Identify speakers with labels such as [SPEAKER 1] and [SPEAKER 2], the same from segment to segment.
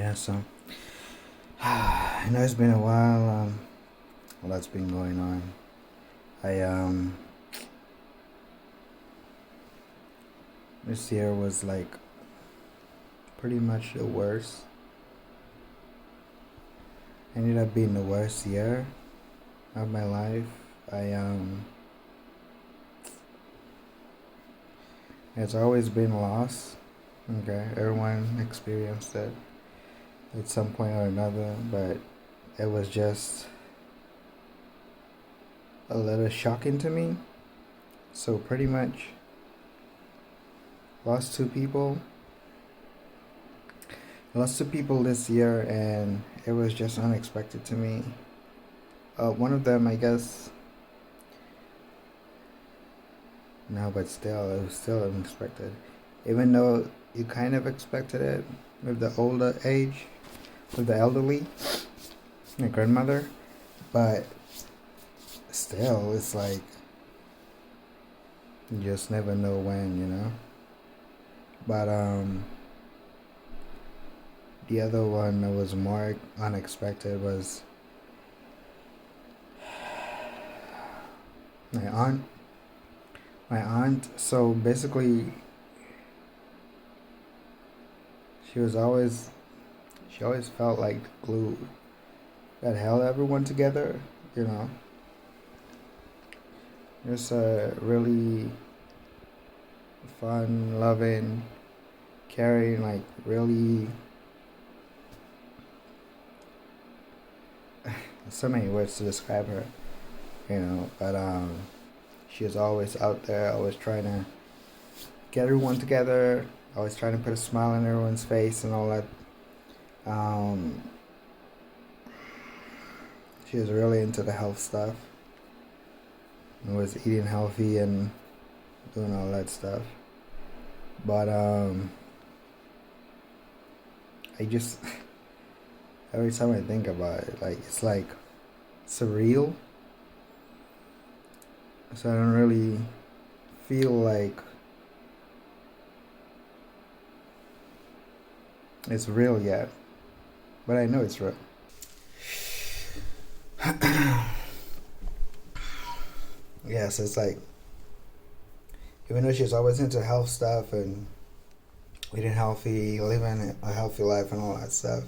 [SPEAKER 1] Yeah, so I know it's been a while. A lot's been going on. I This year was like pretty much the worst. Ended up being the worst year of my life. I It's always been loss. Okay, everyone experienced it at some point or another, but it was just a little shocking to me. So pretty much lost two people. Lost two people this year, and it was just unexpected to me. One of them, I guess, no, but still, it was still unexpected. Even though you kind of expected it with the older age, with the elderly, my grandmother, but still, it's like you just never know when. But the other one that was more unexpected was my aunt. My aunt. So basically, she was always she always felt like the glue that held everyone together. You know, just a really fun, loving, caring, like really so many words to describe her. But she was always out there, always trying to get everyone together, always trying to put a smile on everyone's face and all that. Um, she was really into the health stuff and was eating healthy and doing all that stuff. But I just every time I think about it, like it's like surreal. So I don't really feel like it's real yet, but I know it's real. Yes, it's like even though she's always into health stuff and eating healthy, living a healthy life and all that stuff,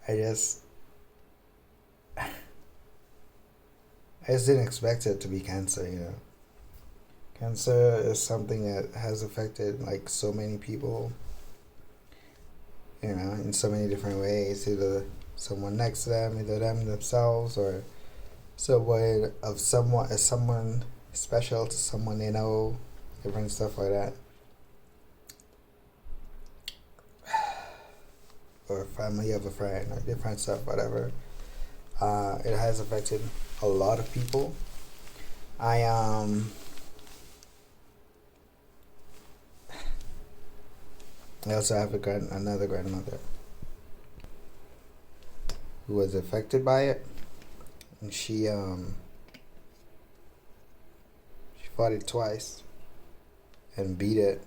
[SPEAKER 1] I just I just didn't expect it to be cancer. Cancer is something that has affected like so many people, in so many different ways. Either someone next to them, either them themselves, or someone special to someone they know, different stuff like that. Or family of a friend, or different stuff, whatever. It has affected a lot of people. I I also have another grandmother who was affected by it, and she fought it twice and beat it.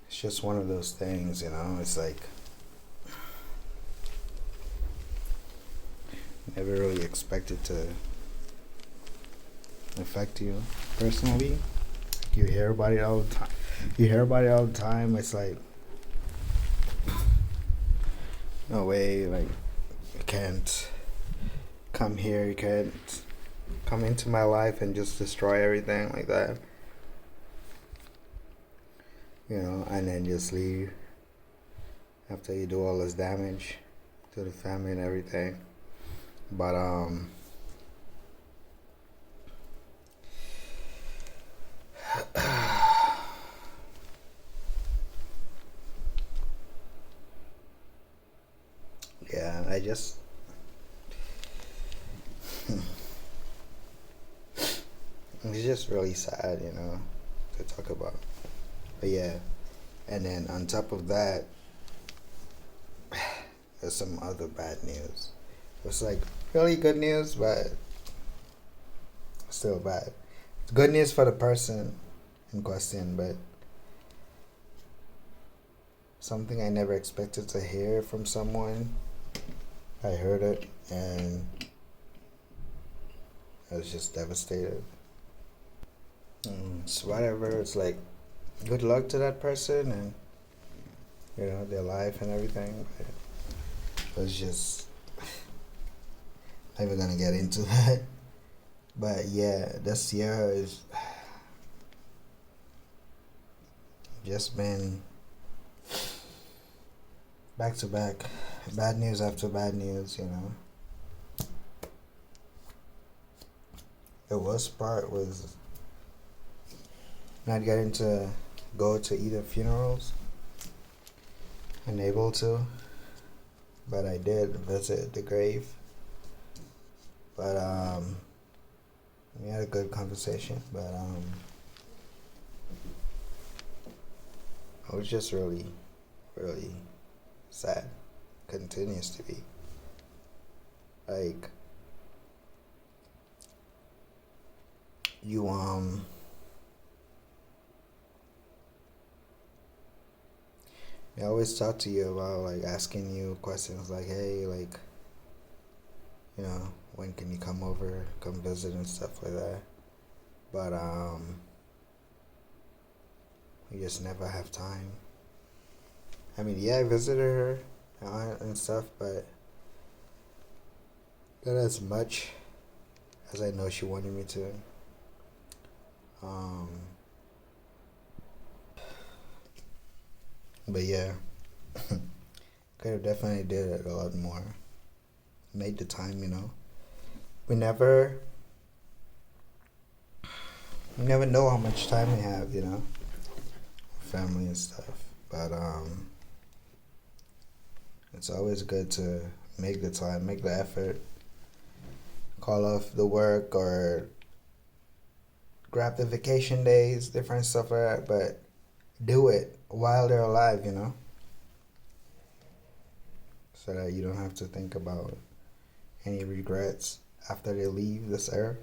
[SPEAKER 1] It's just one of those things. It's like never really expected to affect you personally. You hear about it all the time. It's like no way. Like you can't come here. You can't come into my life and just destroy everything like that. And then just leave after you do all this damage to the family and everything. But yeah, it's just really sad, to talk about. But yeah, and then on top of that, there's some other bad news. It's like really good news, but still bad. It's good news for the person in question, but something I never expected to hear from someone. I heard it and I was just devastated. So whatever, it's like good luck to that person and their life and everything. But it was just not even gonna get into that. But yeah, this year is just been back to back, bad news after bad news. The worst part was not getting to go to either funerals, unable to, but I did visit the grave. But we had a good conversation. But I was just really, really sad. Continues to be. Like you they always talk to you about like asking you questions like, hey, like, when can you come over, come visit and stuff like that. But we just never have time. I mean, yeah, I visited her and stuff, but not as much as I know she wanted me to. But yeah, could have definitely did it a lot more. Made the time. We never know how much time we have, family and stuff. But it's always good to make the time, make the effort, call off the work or grab the vacation days, different stuff like that, but do it while they're alive, so that you don't have to think about any regrets after they leave this earth.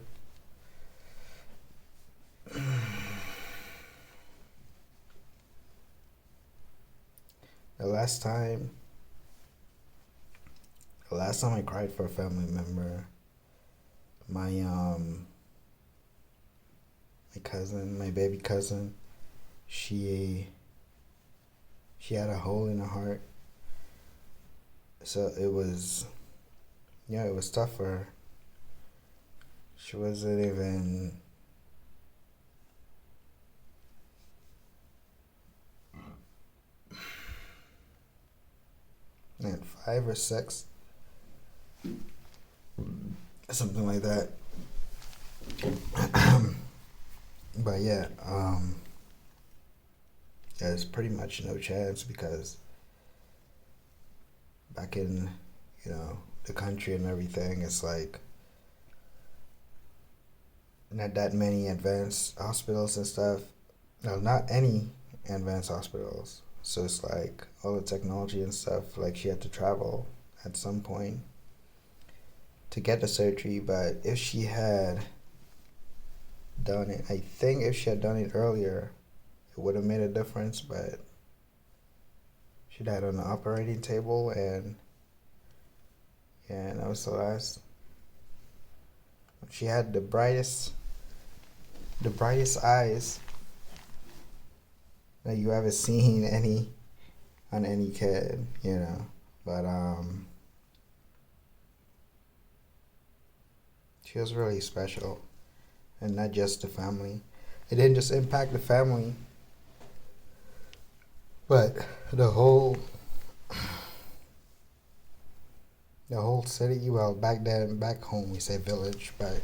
[SPEAKER 1] The last time I cried for a family member, my my baby cousin, she had a hole in her heart. So it was tough for her. She wasn't even at 5 or 6, something like that. But yeah, there's pretty much no chance because back in the country and everything, it's like not that many advanced hospitals and stuff. No, not any advanced hospitals. So it's like all the technology and stuff, like she had to travel at some point to get the surgery. But if she had done it, I think if she had done it earlier, it would have made a difference. But she died on the operating table, and that was the last. She had the brightest eyes that you ever seen on any kid. But she was really special, and not just the family. It didn't just impact the family, but the whole city. Well, back home we say village, but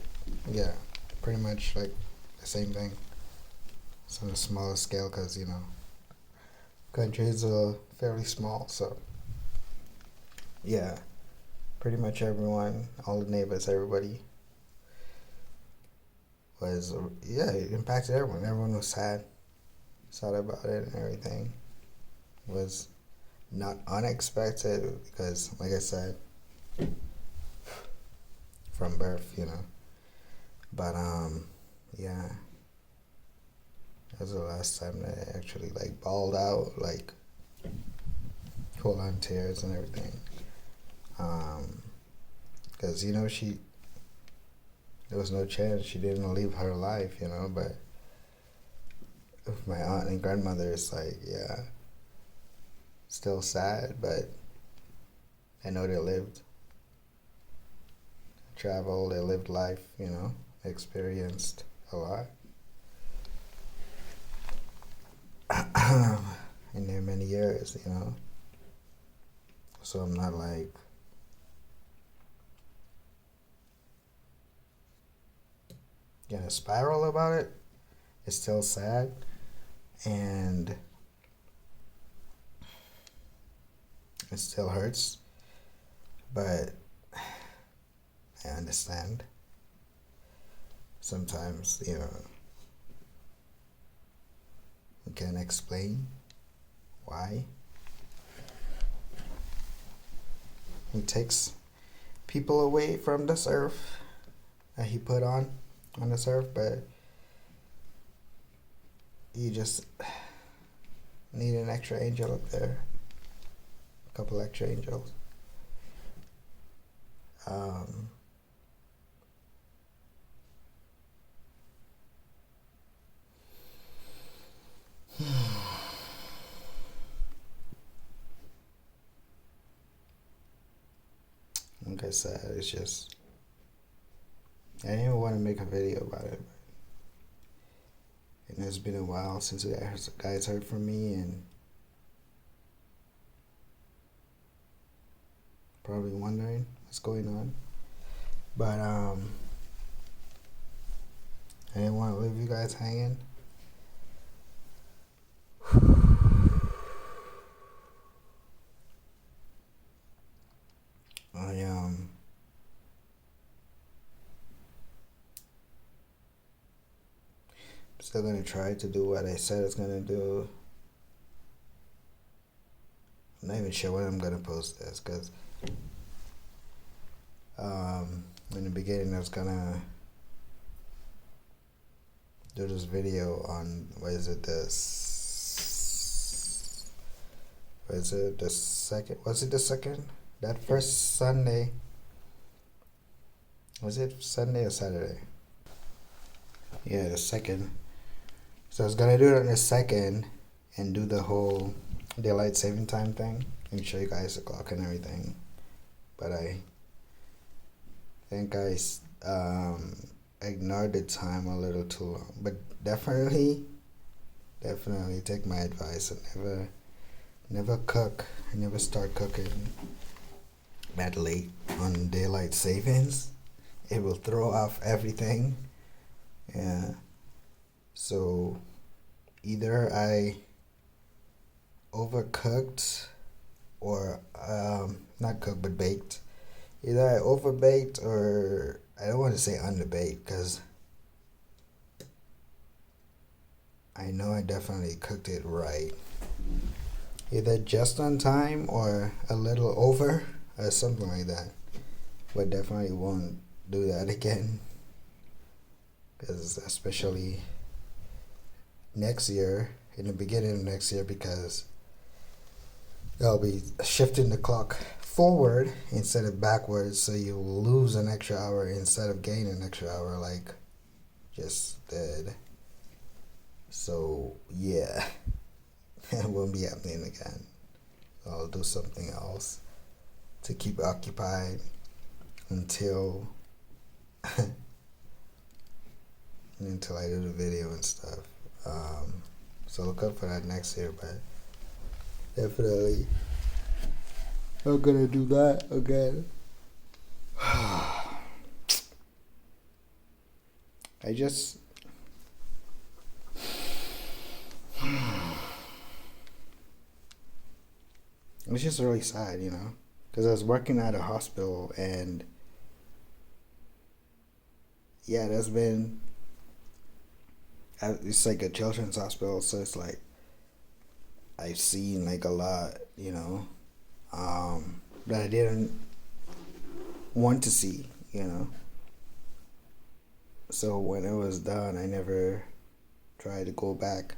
[SPEAKER 1] yeah, pretty much like the same thing. It's on a smaller scale because countries are fairly small. So yeah, pretty much everyone, all the neighbors, everybody was it impacted everyone. Everyone was sad about it, and everything was not unexpected because, like I said, from birth. But yeah, that was the last time that I actually like bawled out, like full on tears and everything. Because there was no chance she didn't live her life, but with my aunt and grandmother, it's like, yeah, still sad, but I know they lived, traveled, they lived life, experienced a lot in their many years, So I'm not like gonna spiral about it. It's still sad, and it still hurts, but I understand. Sometimes, we can't explain why. He takes people away from this earth that he put on this earth, but you just need an extra angel up there. A couple extra angels. Like I said, it's just, I didn't even want to make a video about it. And it's been a while since you guys heard from me, and probably wondering what's going on. But I didn't want to leave you guys hanging. I'm still gonna try to do what I said I was gonna do. I'm not even sure when I'm gonna post this, because in the beginning I was gonna do this video on was it the second? That first Sunday. Was it Sunday or Saturday? Yeah, the second. So I was gonna do it on the second and do the whole daylight saving time thing and show you guys the clock and everything. But I think I ignored the time a little too long. But definitely take my advice and never cook. Never start cooking that late on daylight savings. It will throw off everything. Yeah. So either I overcooked or not cooked but baked. Either I overbaked or I don't want to say underbaked, because I know I definitely cooked it right. Either just on time or a little over or something like that. But definitely won't do that again. Because especially next year, in the beginning of next year, because they'll be shifting the clock forward instead of backwards, so you lose an extra hour instead of gain an extra hour like just did. So yeah, it won't be happening again. I'll do something else to keep occupied until until I do the video and stuff. So look up for that next year, but definitely I'm gonna do that again. It's just really sad, because I was working at a hospital, and yeah, it's like a children's hospital, so it's like I've seen like a lot, that I didn't want to see, So when it was done, I never tried to go back.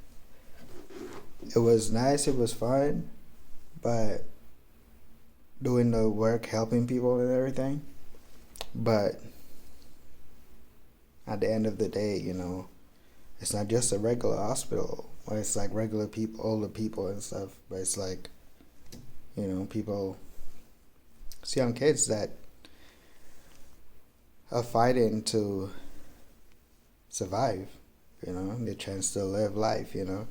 [SPEAKER 1] It was nice, it was fun, but doing the work, helping people and everything. But at the end of the day, it's not just a regular hospital where it's like regular people, older people and stuff, but it's like, people, it's young kids that are fighting to survive, their chance to live life, and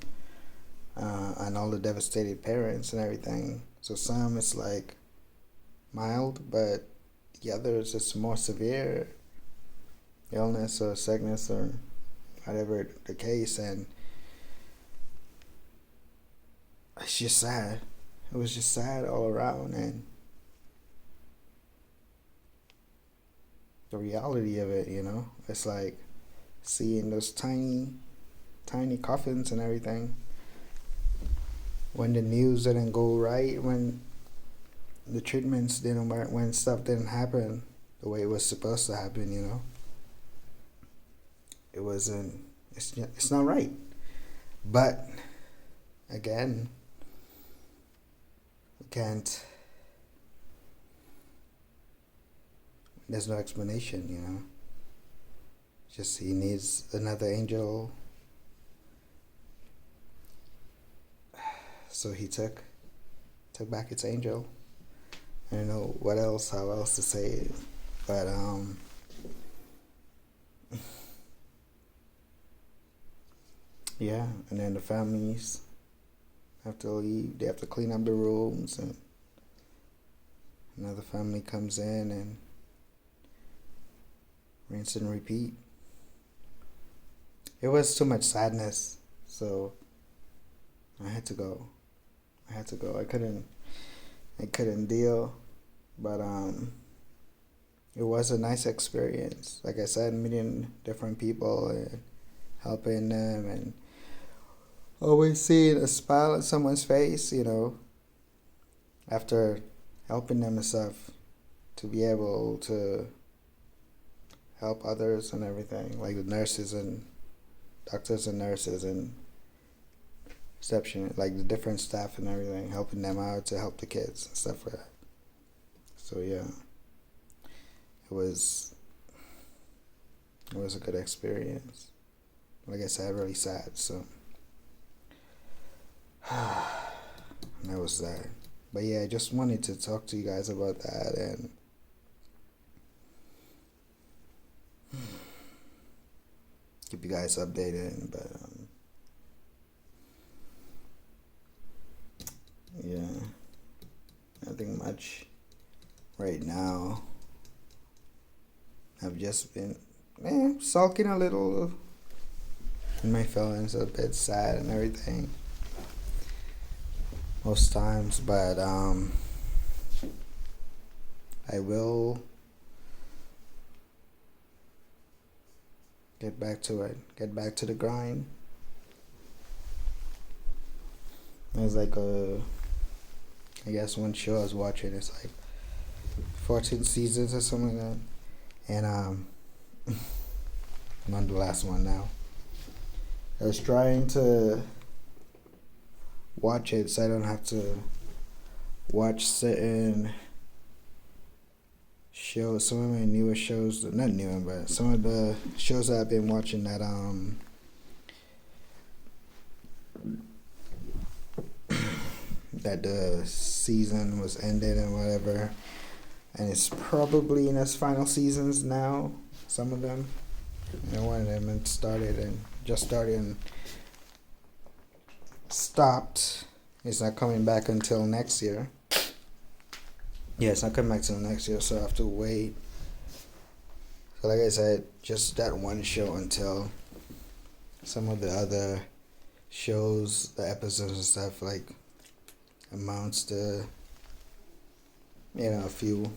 [SPEAKER 1] all the devastated parents and everything. So some it's like mild, but the others it's more severe illness or sickness or whatever the case, and it's just sad. It was just sad all around, and the reality of it, it's like seeing those tiny, tiny coffins and everything. When the news didn't go right, when the treatments didn't work, when stuff didn't happen the way it was supposed to happen, it wasn't. It's not right. But again, we can't. There's no explanation, Just he needs another angel. So he took back its angel. I don't know how else to say it. But yeah, and then the families have to leave. They have to clean up the rooms, and another family comes in and rinse and repeat. It was too much sadness, so I had to go. I couldn't deal, but it was a nice experience. Like I said, meeting different people and helping them, and always seeing a smile on someone's face, after helping them and stuff, to be able to help others and everything, like the nurses and doctors and nurses and reception, like the different staff and everything, helping them out to help the kids and stuff like that. So yeah, it was a good experience. Like I said, really sad. So and that was that. But yeah, I just wanted to talk to you guys about that and keep you guys updated. But yeah, nothing much right now. I've just been sulking a little in my feelings, a bit sad and everything most times, but I will get back to it, get back to the grind. There's like I guess one show I was watching, it's like 14 seasons or something like that, and I'm on the last one now. I was trying to watch it so I don't have to watch certain shows, some of my newer shows, not newer, but some of the shows that I've been watching that that the season was ended and whatever, and it's probably in its final seasons now, some of them. One of them just started and stopped. It's not coming back until next year. Yeah, it's not coming back till next year, so I have to wait. So like I said, just that one show until some of the other shows, the episodes and stuff, like amounts to a few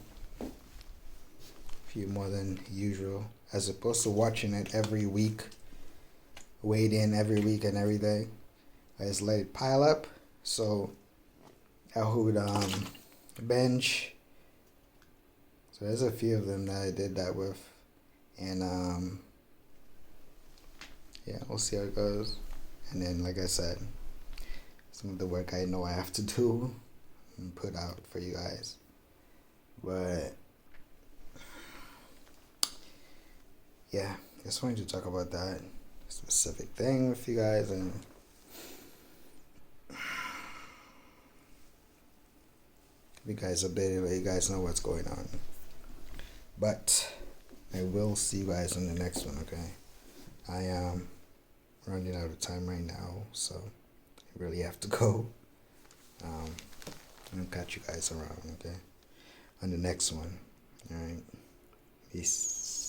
[SPEAKER 1] more than usual, as opposed to watching it every week, waiting every week and everything. I just let it pile up, so I would binge. So there's a few of them that I did that with, and yeah, we'll see how it goes. And then, like I said, some of the work I know I have to do and put out for you guys. But yeah, just wanted to talk about that specific thing with you guys, and you guys updated, let you guys know what's going on. But I will see you guys in the next one, okay? I am running out of time right now, so I really have to go. I'll catch you guys around, okay? On the next one. Alright. Peace.